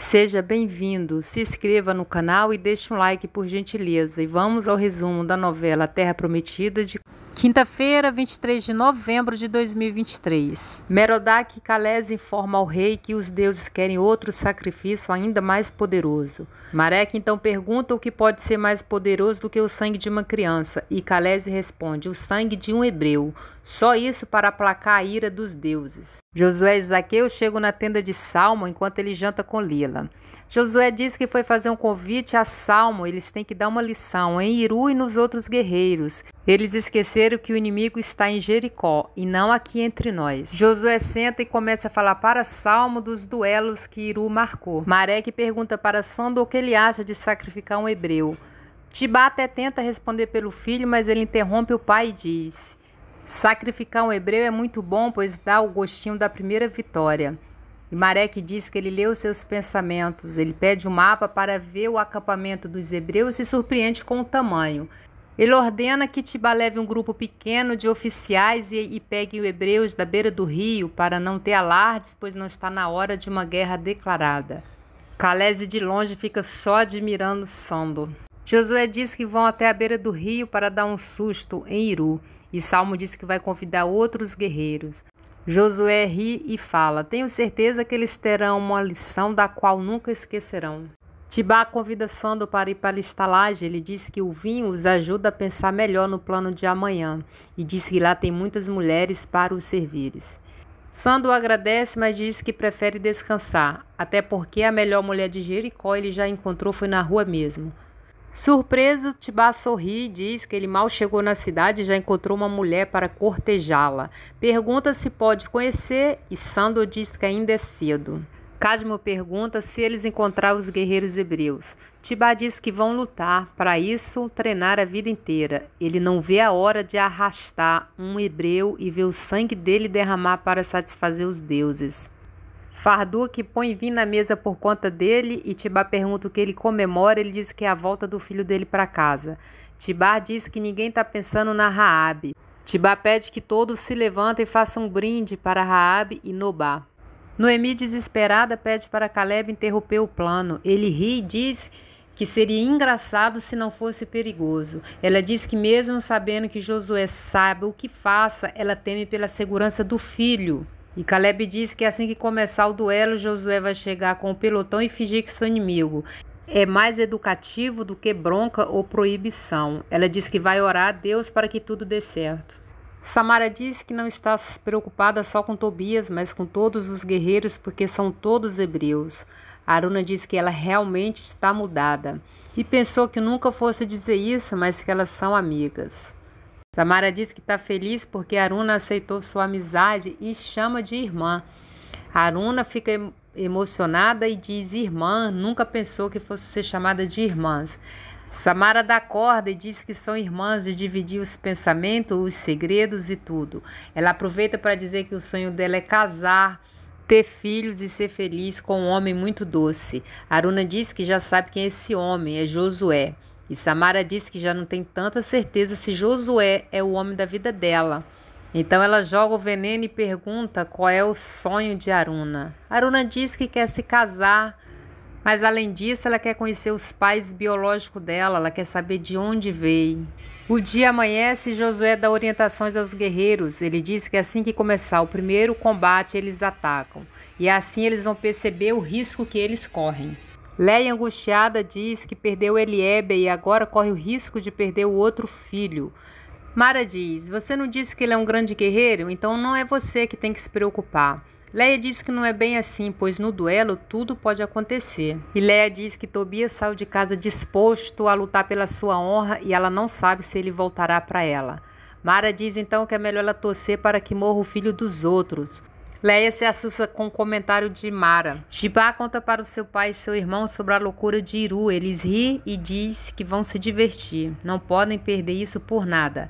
Seja bem-vindo, se inscreva no canal e deixe um like por gentileza. E vamos ao resumo da novela Terra Prometida de quinta-feira, 23 de novembro de 2023. Merodach-Khalese informa ao rei que os deuses querem outro sacrifício ainda mais poderoso. Marek então pergunta o que pode ser mais poderoso do que o sangue de uma criança, e Khalese responde: o sangue de um hebreu. Só isso para aplacar a ira dos deuses. Josué e Zaqueu chegam na tenda de Salmo enquanto ele janta com Lila. Josué diz que foi fazer um convite a Salmo, eles têm que dar uma lição em Iru e nos outros guerreiros. Eles esqueceram que o inimigo está em Jericó e não aqui entre nós. Josué senta e começa a falar para Salmo dos duelos que Iru marcou. Marek pergunta para Sando o que ele acha de sacrificar um hebreu. Tibá até tenta responder pelo filho, mas ele interrompe o pai e diz: sacrificar um hebreu é muito bom, pois dá o gostinho da primeira vitória. E Marek diz que ele leu seus pensamentos. Ele pede um mapa para ver o acampamento dos hebreus e se surpreende com o tamanho. Ele ordena que Tibá leve um grupo pequeno de oficiais e pegue os hebreus da beira do rio para não ter alardes, pois não está na hora de uma guerra declarada. Khalese de longe fica só admirando Sando. Josué diz que vão até a beira do rio para dar um susto em Iru. E Salmo diz que vai convidar outros guerreiros. Josué ri e fala: tenho certeza que eles terão uma lição da qual nunca esquecerão. Tibá convida Sando para ir para a estalagem. Ele diz que o vinho os ajuda a pensar melhor no plano de amanhã. E diz que lá tem muitas mulheres para os servires. Sando agradece, mas diz que prefere descansar. Até porque a melhor mulher de Jericó ele já encontrou foi na rua mesmo. Surpreso, Tibá sorri e diz que ele mal chegou na cidade e já encontrou uma mulher para cortejá-la. Pergunta se pode conhecer e Sando diz que ainda é cedo. Cadmo pergunta se eles encontraram os guerreiros hebreus. Tibá diz que vão lutar, para isso treinar a vida inteira. Ele não vê a hora de arrastar um hebreu e ver o sangue dele derramar para satisfazer os deuses. Farduk põe vinho na mesa por conta dele e Tibá pergunta o que ele comemora. Ele diz que é a volta do filho dele para casa. Tibá diz que ninguém está pensando na Raabe. Tibá pede que todos se levantem e façam um brinde para Raabe e Nobá. Noemi, desesperada, pede para Caleb interromper o plano. Ele ri e diz que seria engraçado se não fosse perigoso. Ela diz que mesmo sabendo que Josué sabe o que faça, ela teme pela segurança do filho. E Caleb diz que assim que começar o duelo, Josué vai chegar com o pelotão e fingir que sou inimigo. É mais educativo do que bronca ou proibição. Ela diz que vai orar a Deus para que tudo dê certo. Samara diz que não está preocupada só com Tobias, mas com todos os guerreiros, porque são todos hebreus. Aruna diz que ela realmente está mudada. E pensou que nunca fosse dizer isso, mas que elas são amigas. Samara diz que está feliz porque Aruna aceitou sua amizade e chama de irmã. Aruna fica emocionada e diz: irmã, nunca pensou que fosse ser chamada de irmãs. Samara dá corda e diz que são irmãs de dividir os pensamentos, os segredos e tudo. Ela aproveita para dizer que o sonho dela é casar, ter filhos e ser feliz com um homem muito doce. Aruna diz que já sabe quem é esse homem, é Josué. E Samara diz que já não tem tanta certeza se Josué é o homem da vida dela. Então ela joga o veneno e pergunta qual é o sonho de Aruna. Aruna diz que quer se casar, mas além disso ela quer conhecer os pais biológicos dela, ela quer saber de onde veio. O dia amanhece e Josué dá orientações aos guerreiros. Ele diz que assim que começar o primeiro combate eles atacam. E assim eles vão perceber o risco que eles correm. Leia, angustiada, diz que perdeu Eliebe e agora corre o risco de perder o outro filho. Mara diz: você não disse que ele é um grande guerreiro? Então não é você que tem que se preocupar. Leia diz que não é bem assim, pois no duelo tudo pode acontecer. E Leia diz que Tobias saiu de casa disposto a lutar pela sua honra e ela não sabe se ele voltará para ela. Mara diz então que é melhor ela torcer para que morra o filho dos outros. Leia se assusta com o comentário de Mara. Tibá conta para o seu pai e seu irmão sobre a loucura de Iru. Eles riem e diz que vão se divertir. Não podem perder isso por nada.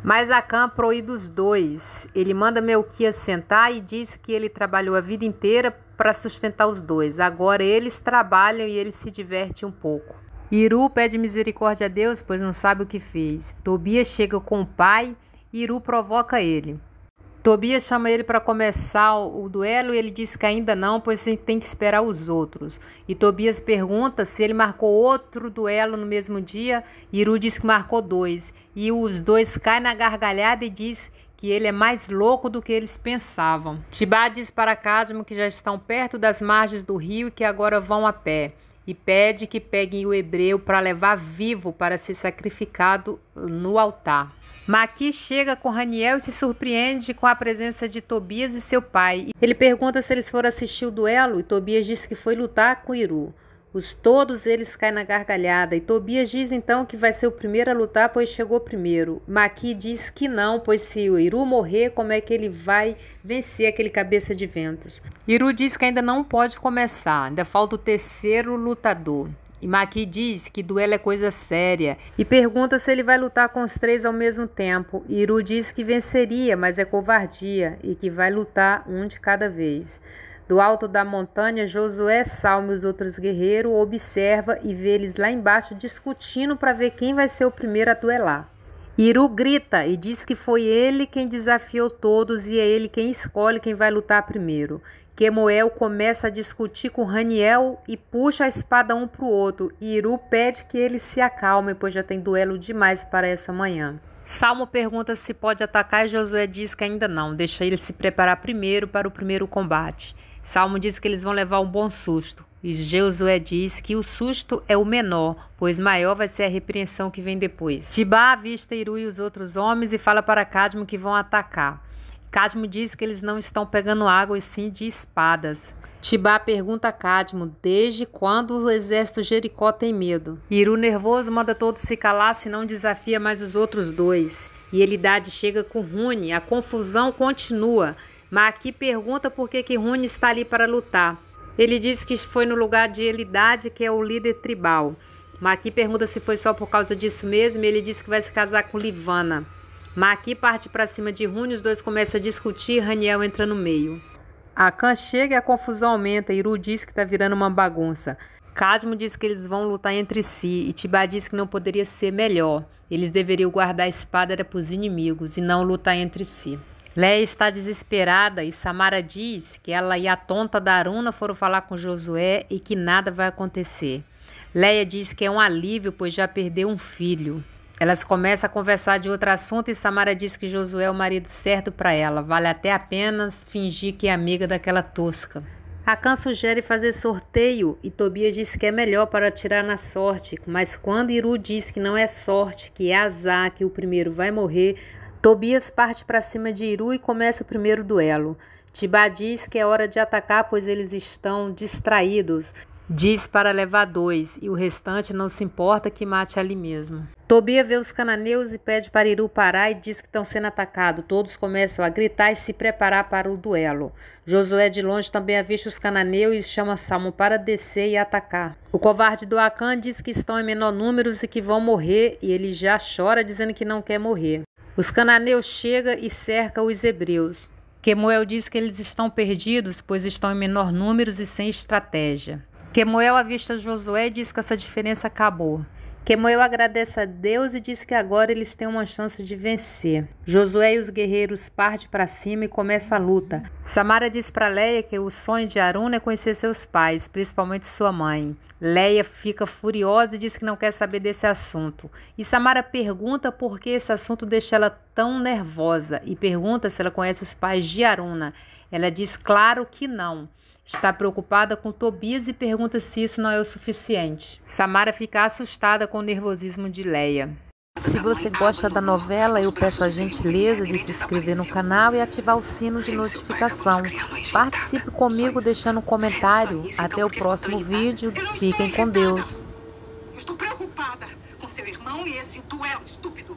Mas Acã proíbe os dois. Ele manda Melquias sentar e diz que ele trabalhou a vida inteira para sustentar os dois. Agora eles trabalham e ele se diverte um pouco. Iru pede misericórdia a Deus, pois não sabe o que fez. Tobias chega com o pai e Iru provoca ele. Tobias chama ele para começar o duelo e ele diz que ainda não, pois tem que esperar os outros. E Tobias pergunta se ele marcou outro duelo no mesmo dia. Iru diz que marcou 2. E os dois caem na gargalhada e diz que ele é mais louco do que eles pensavam. Tibá diz para Cadmo que já estão perto das margens do rio e que agora vão a pé. E pede que peguem o hebreu para levar vivo para ser sacrificado no altar. Maqui chega com Haniel e se surpreende com a presença de Tobias e seu pai. Ele pergunta se eles foram assistir o duelo e Tobias diz que foi lutar com Iru. Todos eles caem na gargalhada e Tobias diz então que vai ser o primeiro a lutar, pois chegou primeiro. Maqui diz que não, pois se o Iru morrer, como é que ele vai vencer aquele cabeça de ventos? Iru diz que ainda não pode começar, ainda falta o terceiro lutador. E Maqui diz que duelo é coisa séria e pergunta se ele vai lutar com os 3 ao mesmo tempo. Iru diz que venceria, mas é covardia e que vai lutar um de cada vez. Do alto da montanha, Josué, Salmo e os outros guerreiros observa e vê eles lá embaixo discutindo para ver quem vai ser o primeiro a duelar. Iru grita e diz que foi ele quem desafiou todos e é ele quem escolhe quem vai lutar primeiro. Quemuel começa a discutir com Haniel e puxa a espada um para o outro. Iru pede que eles se acalmem, pois já tem duelo demais para essa manhã. Salmo pergunta se pode atacar e Josué diz que ainda não, deixa ele se preparar primeiro para o primeiro combate. Salmo diz que eles vão levar um bom susto. E Josué diz que o susto é o menor, pois maior vai ser a repreensão que vem depois. Tibá avista Iru e os outros homens e fala para Cadmo que vão atacar. Cadmo diz que eles não estão pegando água e sim de espadas. Tibá pergunta a Cadmo desde quando o exército Jericó tem medo. Iru, nervoso, manda todos se calar, senão desafia mais os outros 2. E Elidade chega com Rune. A confusão continua. Maqui pergunta por que Rune está ali para lutar. Ele diz que foi no lugar de Elidade, que é o líder tribal. Maqui pergunta se foi só por causa disso mesmo e ele diz que vai se casar com Livana. Maqui parte para cima de Rune, os dois começam a discutir e Haniel entra no meio. Acã chega e a confusão aumenta. Iru diz que está virando uma bagunça. Cadmo diz que eles vão lutar entre si e Tibá diz que não poderia ser melhor. Eles deveriam guardar a espada para os inimigos e não lutar entre si. Leia está desesperada e Samara diz que ela e a tonta da Aruna foram falar com Josué e que nada vai acontecer. Leia diz que é um alívio, pois já perdeu um filho. Elas começam a conversar de outro assunto e Samara diz que Josué é o marido certo para ela. Vale até apenas fingir que é amiga daquela tosca. Acã sugere fazer sorteio e Tobias diz que é melhor para atirar na sorte. Mas quando Iru diz que não é sorte, que é azar, que o primeiro vai morrer, Tobias parte para cima de Iru e começa o primeiro duelo. Tibá diz que é hora de atacar, pois eles estão distraídos. Diz para levar 2 e o restante não se importa que mate ali mesmo. Tobias vê os cananeus e pede para Iru parar e diz que estão sendo atacados. Todos começam a gritar e se preparar para o duelo. Josué de longe também avista os cananeus e chama Salmo para descer e atacar. O covarde do Acã diz que estão em menor número e que vão morrer e ele já chora dizendo que não quer morrer. Os cananeus chegam e cercam os hebreus. Quemuel diz que eles estão perdidos, pois estão em menor número e sem estratégia. Quemuel avista Josué e diz que essa diferença acabou. Quemuel agradece a Deus e diz que agora eles têm uma chance de vencer. Josué e os guerreiros partem para cima e começa a luta. Samara diz para Leia que o sonho de Aruna é conhecer seus pais, principalmente sua mãe. Leia fica furiosa e diz que não quer saber desse assunto. E Samara pergunta por que esse assunto deixa ela tão nervosa e pergunta se ela conhece os pais de Aruna. Ela diz claro que não. Está preocupada com Tobias e pergunta se isso não é o suficiente. Samara fica assustada com o nervosismo de Leia. Se você gosta da novela, eu peço a gentileza de se inscrever no canal e ativar o sino de notificação. Participe comigo deixando um comentário. Até o próximo vídeo. Fiquem com Deus. Estou preocupada com seu irmão e esse duelo estúpido.